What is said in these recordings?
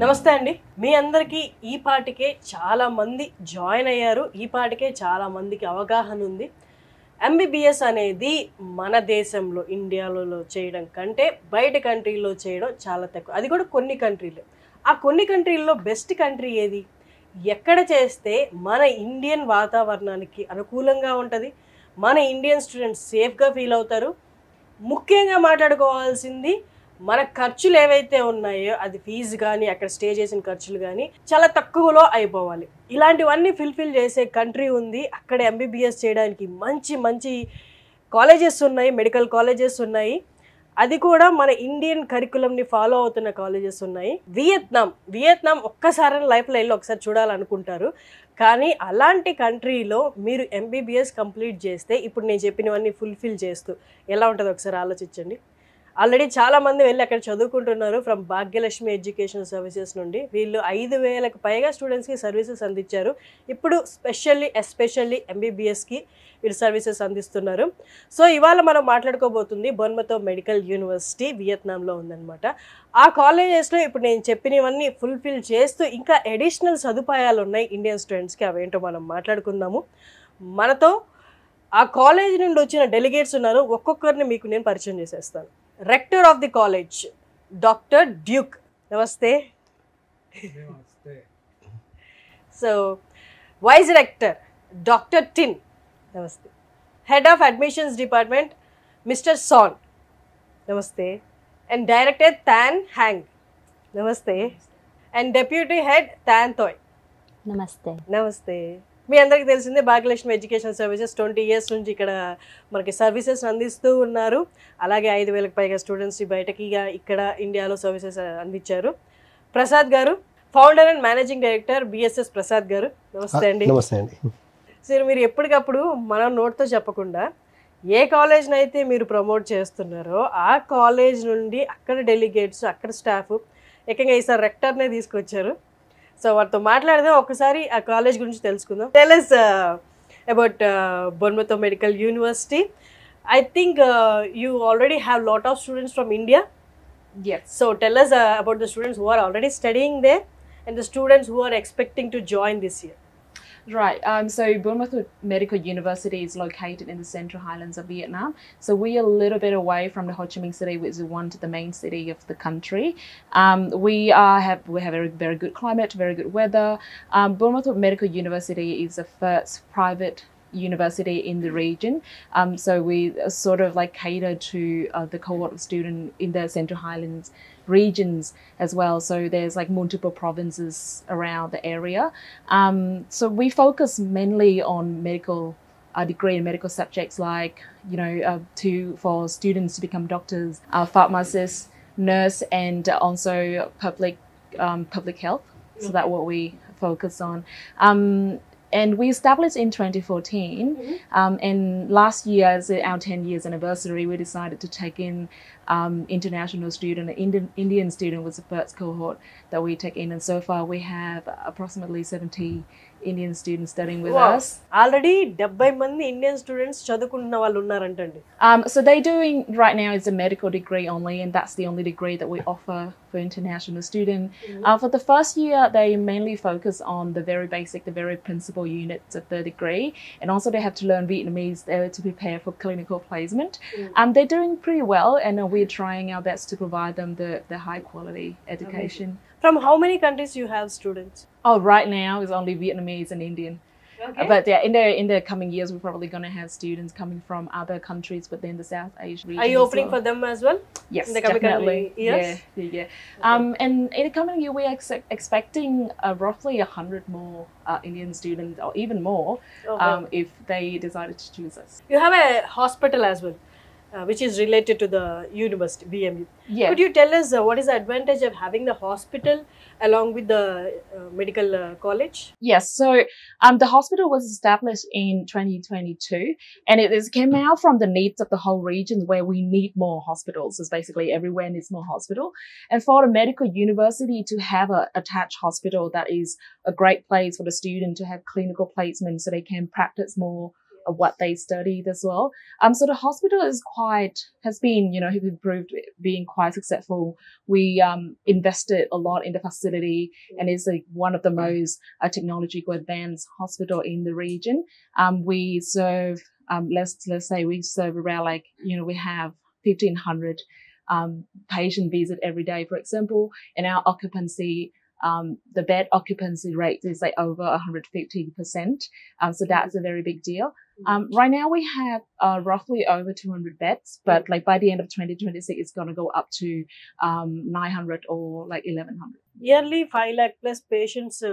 నమస్తే అండి. మీ అందరికీ ఈ పాటికే చాలా మంది జాయిన్ అయ్యారు. ఈ పాటికే చాలా మందికి అవగాహన ఉంది. ఎంబీబీఎస్ అనేది మన దేశంలో ఇండియాలో చేయడం కంటే బయట కంట్రీలో చేయడం చాలా తక్కువ. అది కూడా కొన్ని కంట్రీలు. ఆ కొన్ని కంట్రీల్లో బెస్ట్ కంట్రీ ఏది? ఎక్కడ చేస్తే మన ఇండియన్ వాతావరణానికి అనుకూలంగా ఉంటుంది, మన ఇండియన్ స్టూడెంట్స్ సేఫ్గా ఫీల్ అవుతారు. ముఖ్యంగా మాట్లాడుకోవాల్సింది మన ఖర్చులు ఏవైతే ఉన్నాయో అది ఫీజు కానీ అక్కడ స్టే చేసిన ఖర్చులు కానీ చాలా తక్కువలో అయిపోవాలి. ఇలాంటివన్నీ ఫుల్ఫిల్ చేసే కంట్రీ ఉంది. అక్కడ ఎంబీబీఎస్ చేయడానికి మంచి మంచి కాలేజెస్ ఉన్నాయి, మెడికల్ కాలేజెస్ ఉన్నాయి. అది కూడా మన ఇండియన్ కరికులంని ఫాలో అవుతున్న కాలేజెస్ ఉన్నాయి. వియత్నాం ఒక్కసారి లైఫ్లో వెళ్ళి ఒకసారి చూడాలనుకుంటారు. కానీ అలాంటి కంట్రీలో మీరు ఎంబీబీఎస్ కంప్లీట్ చేస్తే ఇప్పుడు నేను చెప్పినవన్నీ ఫుల్ఫిల్ చేస్తూ ఎలా ఉంటుందో ఒకసారి ఆలోచించండి. ఆల్రెడీ చాలామంది వెళ్ళి అక్కడ చదువుకుంటున్నారు. ఫ్రమ్ భాగ్యలక్ష్మి ఎడ్యుకేషన్ సర్వీసెస్ నుండి వీళ్ళు 5,000కు పైగా స్టూడెంట్స్కి సర్వీసెస్ అందించారు. ఇప్పుడు ఎస్పెషల్లీ ఎంబీబీఎస్కి వీళ్ళు సర్వీసెస్ అందిస్తున్నారు. సో ఇవాళ మనం మాట్లాడుకోబోతుంది బొన్మతో మెడికల్ యూనివర్సిటీ వియత్నాంలో ఉందన్నమాట. ఆ కాలేజెస్లో ఇప్పుడు నేను చెప్పినవన్నీ ఫుల్ఫిల్ చేస్తూ ఇంకా అడిషనల్ సదుపాయాలు ఉన్నాయి ఇండియన్ స్టూడెంట్స్కి. అవేంటో మనం మాట్లాడుకుందాము. మనతో ఆ కాలేజ్ నుండి వచ్చిన డెలిగేట్స్ ఉన్నారు. ఒక్కొక్కరిని మీకు నేను పరిచయం చేసేస్తాను. Rector of the college doctor Duke, నమస్తే. So vice rector doctor Tin, నమస్తే. Head of admissions department mister San, నమస్తే. అండ్ డైరెక్టర్ థాన్ హ్యాంగ్, నమస్తే. And deputy head Than Thoi, నమస్తే. నమస్తే. మీ అందరికీ తెలిసిందే భాగ్యలక్ష్మి ఎడ్యుకేషన్ సర్వీసెస్ 20 years నుంచి ఇక్కడ మనకి సర్వీసెస్ అందిస్తూ ఉన్నారు. అలాగే 5,000కు పైగా స్టూడెంట్స్ బయటకి ఇక్కడ ఇండియాలో సర్వీసెస్ అందించారు. ప్రసాద్ గారు, founder and managing director BSS Prasad గారు, నమస్తే అండి. నమస్తే అండి. సరే, మీరు ఎప్పటికప్పుడు మన నోట్తో చెప్పకుండా ఏ కాలేజ్ని అయితే మీరు ప్రమోట్ చేస్తున్నారో ఆ కాలేజ్ నుండి అక్కడ డెలిగేట్స్, అక్కడ స్టాఫ్ ఏకంగా ఈసారి రెక్టర్నే తీసుకొచ్చారు. సో వారితో మాట్లాడదాం, ఒకసారి ఆ కాలేజ్ గురించి తెలుసుకుందాం. Tell us about Buon Ma Thuot medical university. I think you already have lot of students from India. Yes. So tell us about the students who are already studying there and the students who are expecting to join this year. Right. So Burnmouth Medical University is located in the Central Highlands of Vietnam. So we are a little bit away from the Ho Chi Minh City, which is one of the main city of the country. We have very, very good climate, very good weather. Burnmouth Medical University is the first private university in the region. So we sort of like cater to the cohort of students in the Central Highlands regions as well. So there's like multiple provinces around the area. So we focus mainly on medical degree and medical subjects like, for students to become doctors, pharmacists, nurse, and also public health. So that's what we focus on. And we established in 2014. And last year, as our 10 years anniversary, we decided to take in international student. Indian student was the first cohort that we take in. And so far, we have approximately 70 Indian students studying with us. Already 70 మంది Indian students చదువుకుంటున్న వాళ్ళు ఉన్నారంటండి. So they're doing right now is a medical degree only, and that's the only degree that we offer for international students. For the first year, they mainly focus on the very basic, the very principal units of the degree, and also they have to learn Vietnamese to prepare for clinical placement. They're doing pretty well, and we're trying our best to provide them the high quality education. From how many countries you have students? Oh, right now is only Vietnamese and Indian. Okay. But yeah, in the coming years, we're probably going to have students coming from other countries within the South Asian region. Are you as opening well. for them as well? Yes, in the coming definitely. years? Yeah. And in the coming year, we are expecting roughly 100 more Indian students, or even more, if they decided to choose us. You have a hospital as well, which is related to the university, BMU. Yeah. Could you tell us what is the advantage of having the hospital along with the medical college? Yes, so the hospital was established in 2022, and it came out from the needs of the whole region where we need more hospitals. So basically everywhere needs more hospital. And for a medical university to have a attached hospital, that is a great place for the student to have clinical placement so they can practice more what they studied as well. So the hospital has been, have improved being quite successful. We invested a lot in the facility, and it's like one of the most technological advanced hospital in the region. We serve, let's say we serve around we have 1,500 patient visit every day, for example, and our occupancy, the bed occupancy rate is like over 150%. So that's a very big deal. Right now we have roughly over 200 beds, but like by the end of 2026, it's going to go up to 900 or like 1,100. Yearly 5 lakh plus patients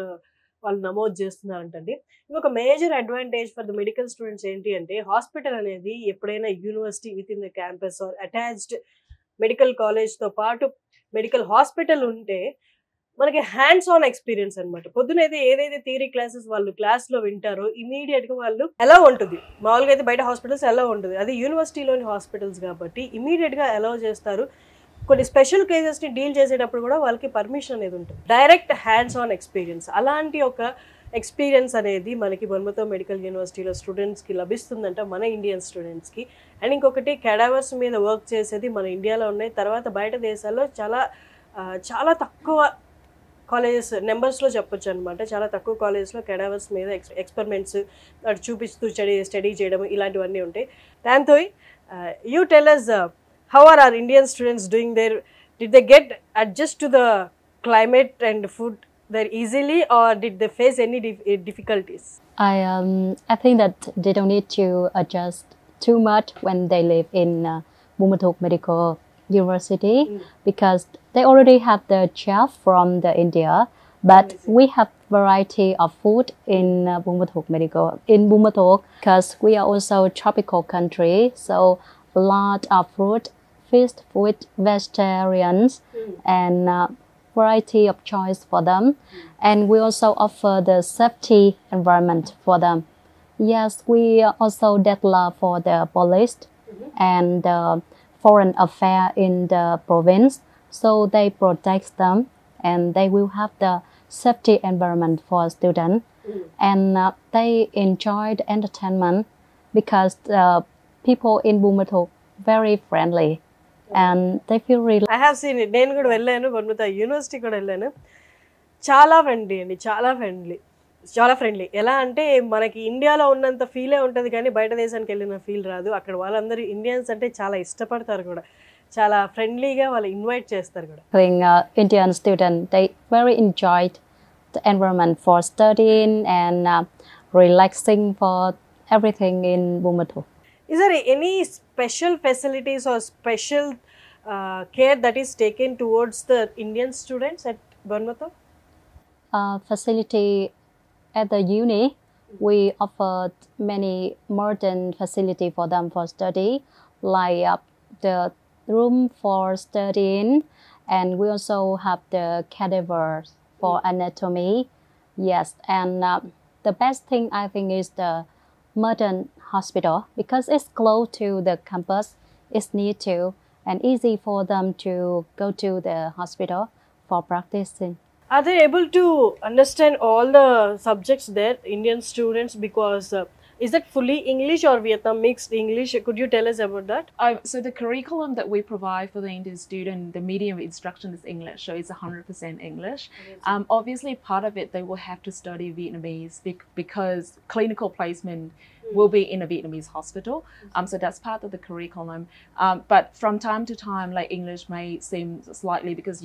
వాళ్ళు నమోదు చేస్తున్నారంటండి. ఇంకొక major advantage for the medical students ఏంటి అంటే, hospital అనేది ఎప్పుడైనా university within the campus or attached medical కాలేజ్తో పాటు మెడికల్ హాస్పిటల్ ఉంటే మనకి హ్యాండ్స్ ఆన్ ఎక్స్పీరియన్స్ అనమాట. పొద్దునైతే ఏదైతే థియరీ క్లాసెస్ వాళ్ళు క్లాస్లో వింటారో ఇమీడియట్గా వాళ్ళు ఎలా ఉంటుంది. మామూలుగా అయితే బయట హాస్పిటల్స్ ఎలా ఉంటుంది, అది యూనివర్సిటీలోని హాస్పిటల్స్ కాబట్టి ఇమీడియట్గా అలౌ చేస్తారు. కొన్ని స్పెషల్ కేసెస్ని డీల్ చేసేటప్పుడు కూడా వాళ్ళకి పర్మిషన్ అనేది ఉంటుంది. డైరెక్ట్ హ్యాండ్స్ ఆన్ ఎక్స్పీరియన్స్, అలాంటి ఒక ఎక్స్పీరియన్స్ అనేది మనకి బొన్మతో మెడికల్ యూనివర్సిటీలో స్టూడెంట్స్కి లభిస్తుందంట, మన ఇండియన్ స్టూడెంట్స్కి. అండ్ ఇంకొకటి క్యాడావర్స్ మీద వర్క్ చేసేది మన ఇండియాలో ఉన్నాయి. తర్వాత బయట దేశాల్లో చాలా తక్కువ కాలేజెస్ నెంబర్స్లో చెప్పొచ్చు అనమాట. చాలా తక్కువ కాలేజెస్లో క్యాడావర్స్ మీద ఎక్స్పెరిమెంట్స్ చూపిస్తూ స్టడీ చేయడం ఇలాంటివన్నీ ఉంటాయి. దాంతో you tell us how are our Indian students doing there? Did they get adjust to the climate and food there easily, or did they face any difficulties? I think that they don't need to adjust too much when they live in Bumathuk Medical University, because they already have the chef from the India, but we have variety of food in Bumathuk because we are also a tropical country, so a lot of fruit, fish with vegetarians, and variety of choice for them. And we also offer the safety environment for them. Yes, we also develop for the police and the foreign affair in the province, so they protect them and they will have the safety environment for students. And they enjoy the entertainment because the people in Bumathuk very friendly and they feel really. I have seen it. నేను కూడా వెళ్ళాను, బొన్మతో university కూడా వెళ్ళాను. చాలా friendly అండి, చాలా friendly. ఎలా అంటే మనకి ఇండియాలో ఉన్నంత ఫీలే ఉంటుంది కానీ బయట దేశానికి వెళ్ళిన ఫీల్ రాదు. అక్కడ వాళ్ళందరూ ఇండియన్స్ అంటే చాలా ఇష్టపడతారు కూడా, చాలా ఫ్రెండ్లీగా వాళ్ళు ఇన్వైట్ చేస్తారు కూడా. Indian student, they very enjoyed the environment for studying and relaxing for everything in Bumathuk. Is there any special facilities or special care that is taken towards the Indian students at Burnmouth? Facility at the uni, we offered many modern facility for them for study, like the room for studying, and we also have the cadavers for anatomy. Yes, and the best thing I think is the modern hospital, because it's close to the campus, it's near to and easy for them to go to the hospital for practicing. Are they able to understand all the subjects there, Indian students? Because is that fully English or Vietnam mixed English? Could you tell us about that? So the curriculum that we provide for the Indian student, the medium of instruction is English, so it's 100% English. Obviously, part of it, they will have to study Vietnamese because clinical placement will be in a Vietnamese hospital. So that's part of the curriculum. But from time to time, like English may seem slightly, because,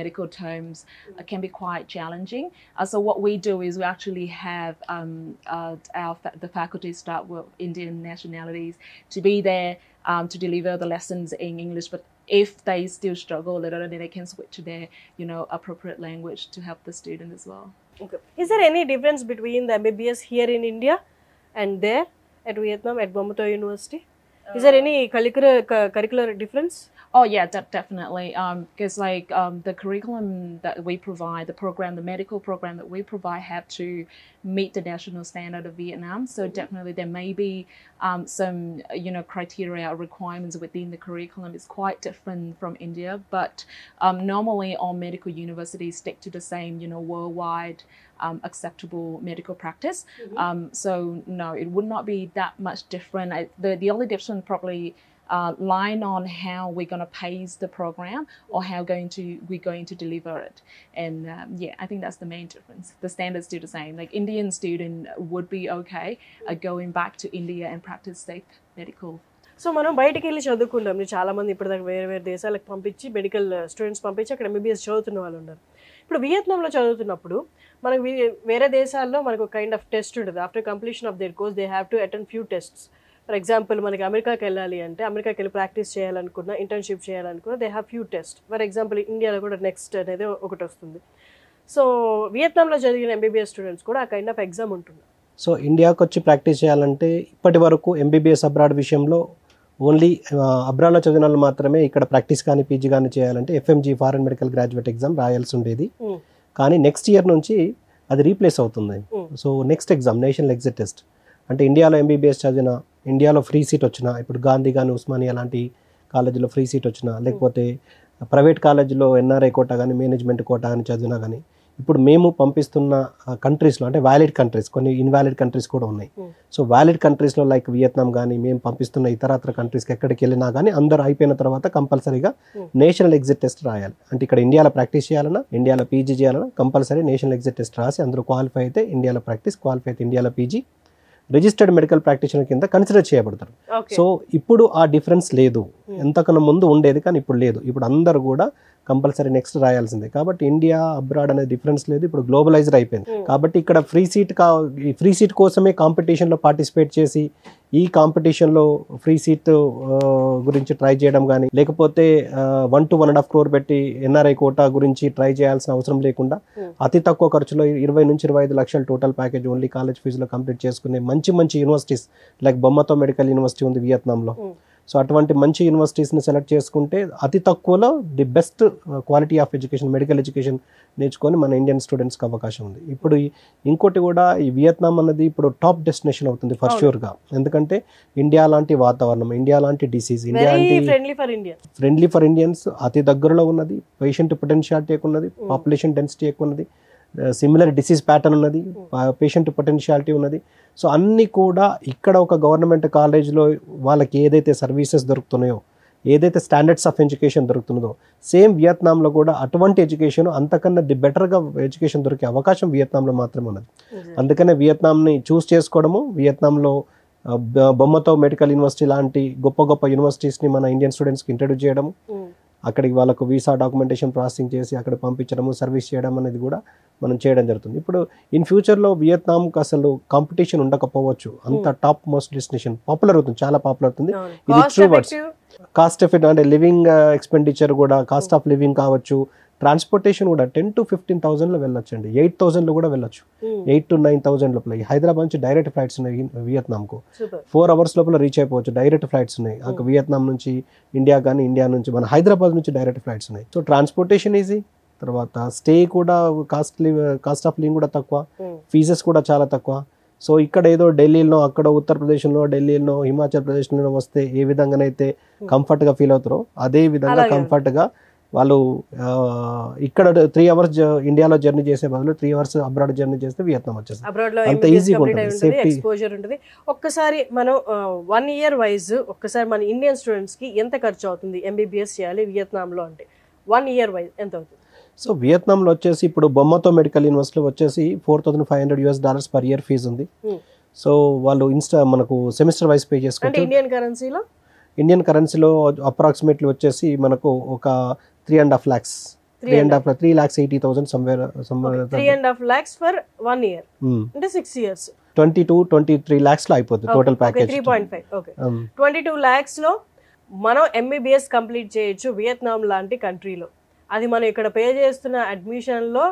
medical terms can be quite challenging. So what we do is we actually have the faculty staff with Indian nationalities to be there to deliver the lessons in English. But if they still struggle a little, then they can switch to their, appropriate language to help the student as well. Okay. Is there any difference between the MBBS here in India and there at Vietnam at Bumatoh University? Is there any curricular difference? Oh yeah, definitely. Because the curriculum that we provide, the medical program that we provide, have to meet the national standard of Vietnam. So definitely there may be some criteria or requirements within the curriculum. It's quite different from India, but normally all medical universities stick to the same worldwide acceptable medical practice. So no, it would not be that much different. The only difference probably line on how we're going to pace the program or how we're going to deliver it. And yeah, I think that's the main difference. The standards still the same. Like Indian student would be okay going back to India and practice state medical. So మనం బయటికి వెళ్ళి చదువుకుంటాం. చాలా మంది ఇప్పటిదాకా వేరే వేరే దేశాలకు పంపించి మెడికల్ స్టూడెంట్స్ పంపించి అక్కడ ఎంబీబీఎస్ చదువుతున్న వాళ్ళు ఉన్నారు. ఇప్పుడు వియత్నాంలో చదువుతున్నప్పుడు మనకు వేరే దేశాల్లో మనకు కైండ్ ఆఫ్ టెస్ట్ ఉంటుంది. After completion of their course they have to attend few tests. For example మనకి అమెరికాకి వెళ్ళాలి అంటే అమెరికాకి వెళ్ళి ప్రాక్టీస్ చేయాలనుకున్నా, ఇంటర్న్షిప్ చేయాలనుకున్నా they have few test. For example ఇండియాలో కూడా నెక్స్ట్ అనేది ఒకటి వస్తుంది. సో వియత్నాంలో చదివిన ఎంబీబీఎస్ స్టూడెంట్స్ కూడా ఆ కైండ్ ఆఫ్ ఎగ్జామ్ ఉంటుంది. సో ఇండియాకి వచ్చి ప్రాక్టీస్ చేయాలంటే ఇప్పటి వరకు ఎంబీబీఎస్ అబ్రాడ్ విషయంలో ఓన్లీ అబ్రాడ్లో చదివిన వాళ్ళు మాత్రమే ఇక్కడ ప్రాక్టీస్ కానీ పీజీ కానీ చేయాలంటే FMG foreign medical graduate exam రాయాల్సి ఉండేది. కానీ నెక్స్ట్ ఇయర్ నుంచి అది రీప్లేస్ అవుతుంది. So next exam national exit test అంటే ఇండియాలో ఎంబీబీఎస్ చదివిన, ఇండియాలో ఫ్రీ సీట్ వచ్చిన, ఇప్పుడు గాంధీ కానీ ఉస్మానియా లాంటి కాలేజీలో ఫ్రీ సీట్ వచ్చిన, లేకపోతే ప్రైవేట్ కాలేజీలో ఎన్ఆర్ఐ కోటా కానీ మేనేజ్మెంట్ కోటా కానీ చదివినా కానీ ఇప్పుడు మేము పంపిస్తున్న కంట్రీస్లో అంటే వ్యాలిడ్ కంట్రీస్, కొన్ని ఇన్వాలిడ్ కంట్రీస్ కూడా ఉన్నాయి. సో వ్యాలిడ్ కంట్రీస్లో లైక్ వియత్నాం కానీ మేము పంపిస్తున్న ఇతరత్ర కంట్రీస్కి ఎక్కడికి వెళ్ళినా కానీ అందరూ అయిపోయిన తర్వాత కంపల్సరీగా నేషనల్ ఎగ్జిట్ టెస్ట్ రాయాలి. అంటే ఇక్కడ ఇండియాలో ప్రాక్టీస్ చేయాలన్నా, ఇండియాలో పీజీ చేయాలన్నా కంపల్సరీ నేషనల్ ఎగ్జిట్ టెస్ట్ రాసి అందులో క్వాలిఫై అయితే ఇండియాలో ప్రాక్టీస్, క్వాలిఫై అయితే ఇండియాలో పీజీ, రిజిస్టర్డ్ మెడికల్ ప్రాక్టీషనర్ కింద కన్సిడర్ చేయబడతారు. సో ఇప్పుడు ఆ డిఫరెన్స్ లేదు. ఎంతకన్నా ముందు ఉండేది కానీ ఇప్పుడు లేదు. ఇప్పుడు అందరూ కూడా కంపల్సరీ నెక్స్ట్ రాయాల్సిందే. కాబట్టి ఇండియా అబ్రాడ్ అనేది డిఫరెన్స్ లేదు, ఇప్పుడు గ్లోబలైజ్డ్ అయిపోయింది. కాబట్టి ఇక్కడ ఫ్రీ సీట్ కోసమే కాంపిటీషన్లో పార్టిసిపేట్ చేసి ఈ కాంపిటీషన్లో ఫ్రీ సీట్ గురించి ట్రై చేయడం కానీ, లేకపోతే 1 to 1.5 crore పెట్టి ఎన్ఆర్ఐ కోటా గురించి ట్రై చేయాల్సిన అవసరం లేకుండా అతి తక్కువ ఖర్చులో 20 నుంచి 25 లక్షల టోటల్ ప్యాకేజ్ ఓన్లీ కాలేజ్ ఫీజులో కంప్లీట్ చేసుకునే మంచి universities like Buon Ma Thuot medical university ఉంది వియత్నాంలో. సో అటువంటి మంచి యూనివర్సిటీస్ని సెలెక్ట్ చేసుకుంటే అతి తక్కువలో the best quality of education, medical education నేర్చుకొని మన ఇండియన్ స్టూడెంట్స్కి అవకాశం ఉంది. ఇప్పుడు ఇంకోటి కూడా ఈ వియత్నాం అన్నది ఇప్పుడు టాప్ డెస్టినేషన్ అవుతుంది ఫర్ ష్యూర్గా. ఎందుకంటే ఇండియా లాంటి వాతావరణం, ఇండియా లాంటి డిసీజ్, ఇండియా లాంటి ఫ్రెండ్లీ ఫర్ ఇండియన్స్, అతి దగ్గరలో ఉన్నది, పేషెంట్ పొటెన్షియాలిటీ ఎక్కువ ఉన్నది, పాపులేషన్ డెన్సిటీ ఎక్కువ ఉన్నది, సిమిలర్ డిసీజ్ ప్యాటర్న్ ఉన్నది, పేషెంట్ పొటెన్షియాలిటీ ఉన్నది. సో అన్నీ కూడా ఇక్కడ ఒక గవర్నమెంట్ కాలేజ్లో వాళ్ళకి ఏదైతే సర్వీసెస్ దొరుకుతున్నాయో, ఏదైతే స్టాండర్డ్స్ ఆఫ్ ఎడ్యుకేషన్ దొరుకుతున్నదో సేమ్ వియత్నాంలో కూడా అటువంటి ఎడ్యుకేషన్ అంతకన్నా బెటర్గా ఎడ్యుకేషన్ దొరికే అవకాశం వియత్నాంలో మాత్రమే ఉన్నది. అందుకనే వియత్నాంని చూస్ చేసుకోవడము, వియత్నాంలో బొమ్మతో మెడికల్ యూనివర్సిటీ లాంటి గొప్ప యూనివర్సిటీస్ని మన ఇండియన్ స్టూడెంట్స్కి ఇంట్రడ్యూస్ చేయడము, అక్కడికి వాళ్ళకు వీసా డాక్యుమెంటేషన్ ప్రాసెసింగ్ చేసి అక్కడ పంపించడము, సర్వీస్ చేయడం అనేది కూడా మనం చేయడం జరుగుతుంది. ఇప్పుడు ఇన్ ఫ్యూచర్లో వియత్నాంకి అసలు కాంపిటీషన్ ఉండకపోవచ్చు, అంత టాప్ మోస్ట్ డెస్టినేషన్ పాపులర్ అవుతుంది, చాలా పాపులర్ అవుతుంది. ఇది ట్రూ వర్డ్స్. కాస్ట్ ఎఫెక్ట్ అంటే లివింగ్ ఎక్స్పెండిచర్ కూడా, కాస్ట్ ఆఫ్ లివింగ్ కావచ్చు, ట్రాన్స్పోర్టేషన్ కూడా 10 to 15,000లో వెళ్ళొచ్చు అండి, 8,000లో కూడా వెళ్ళొచ్చు, 8 to 9,000 లోపల. హైదరాబాద్ నుంచి డైరెక్ట్ ఫ్లైట్స్ ఉన్నాయి వియత్నాంకు, 4 hours లోపల రీచ్ అయిపోవచ్చు, డైరెక్ట్ ఫ్లైట్స్ ఉన్నాయి. వియత్నాం నుంచి ఇండియా కానీ, ఇండియా నుంచి మన హైదరాబాద్ నుంచి డైరెక్ట్ ఫ్లైట్స్ ఉన్నాయి. సో ట్రాన్స్పోర్టేషన్ ఈజీ, తర్వాత స్టే కూడా కాస్ట్ ఆఫ్ లివింగ్ కూడా తక్కువ, ఫీజెస్ కూడా చాలా తక్కువ. సో ఇక్కడ ఏదో ఢిల్లీలో, అక్కడ ఉత్తరప్రదేశ్లో, ఢిల్లీలో, హిమాచల్ ప్రదేశ్లో వస్తే ఏ విధంగానైతే కంఫర్ట్గా ఫీల్ అవుతారో అదే విధంగా కంఫర్ట్గా వాళ్ళు ఇక్కడ 3 hours ఇండియాలో జర్నీ చేసే బదులు 3 hours అబ్రాడ్ జర్నీ చేస్తే వియత్నాం వచ్చేస్తుంది. అంత ఈజీగా ఉంటుంది, ఎక్స్పోజర్ ఉంటుంది. ఒక్కసారి మనం 1 year వైజ్ ఒక్కసారి మన ఇండియన్ స్టూడెంట్స్ కి ఎంత ఖర్చు అవుతుంది ఎంబీబీఎస్ చేయాలి వియత్నాంలో అంటే 1 year వైజ్ ఎంత అవుతుంది? సో వియత్నాంలో వచ్చేసి ఇప్పుడు బొమ్మతో మెడికల్ యూనివర్సిటీలో వచ్చేసి $4,500 per year ఫీజు ఉంది. సో వాళ్ళు మనకు సెమిస్టర్ వైజ్ పే చేసుకుంటే ఇండియన్ కరెన్సీలో అప్రాక్సిమేట్లీ వచ్చేసి మనకు ఒక 3.5 lakhs, 3,80,000 somewhere 3.5 lakhs for 1 year అంటే 6 years 22-23 lakhs లో అయిపోతుంది టోటల్ ప్యాకేజ్. 3.5 ఓకే 22 lakhs లో మనం ఎంబీబీఎస్ కంప్లీట్ చేయొచ్చు వియత్నాం లాంటి కంట్రీలో. అది మనం ఇక్కడ పే చేస్తున్న అడ్మిషన్ లో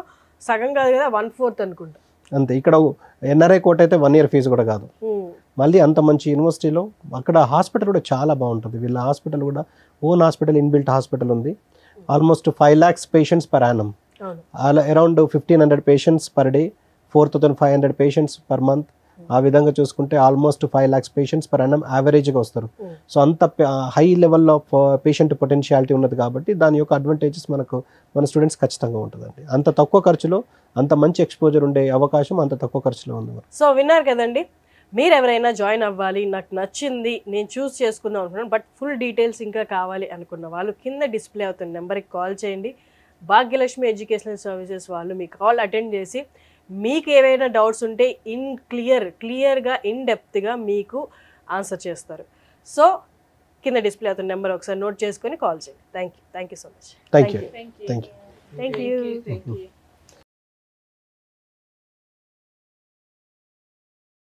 సగం కాదు కదా, 1/4 అనుకుంటా అంతే. ఇక్కడ ఎన్ఆర్ఐ కోట అయితే 1 year ఫీజు కూడా కాదు. మళ్ళీ అంత మంచి యూనివర్సిటీలో అక్కడ హాస్పిటల్ కూడా చాలా బాగుంటుంది. వీళ్ళ హాస్పిటల్ కూడా ఓన్ హాస్పిటల్, ఇన్బిల్ట్ హాస్పిటల్ ఉంది. Almost 5 lakhs patients per annum, around 1,500 patients per day, 4,500 patients per month. ఆ విధంగా చూసుకుంటే almost 5 lakhs patients per annum యావరేజ్గా వస్తారు. సో అంత high level of patient potentiality ఉన్నది కాబట్టి దాని యొక్క అడ్వాంటేజెస్ మన స్టూడెంట్స్ ఖచ్చితంగా ఉంటుందండి. అంత తక్కువ ఖర్చులో అంత మంచి ఎక్స్పోజర్ ఉండే అవకాశం అంత తక్కువ ఖర్చులో ఉంది. సో విన్నారు కదండి, మీరు ఎవరైనా జాయిన్ అవ్వాలి, నాకు నచ్చింది, నేను చూస్ చేసుకుందాం అనుకున్నాను, బట్ ఫుల్ డీటెయిల్స్ ఇంకా కావాలి అనుకున్న వాళ్ళు కింద డిస్ప్లే అవుతున్న నెంబర్కి కాల్ చేయండి. భాగ్యలక్ష్మి ఎడ్యుకేషనల్ సర్వీసెస్ వాళ్ళు మీ కాల్ అటెండ్ చేసి మీకు ఏవైనా డౌట్స్ ఉంటే క్లియర్గా ఇన్ డెప్త్గా మీకు ఆన్సర్ చేస్తారు. సో కింద డిస్ప్లే అవుతున్న నెంబర్ ఒకసారి నోట్ చేసుకొని కాల్ చేయండి. Thank you so much. Thank you. Thank you.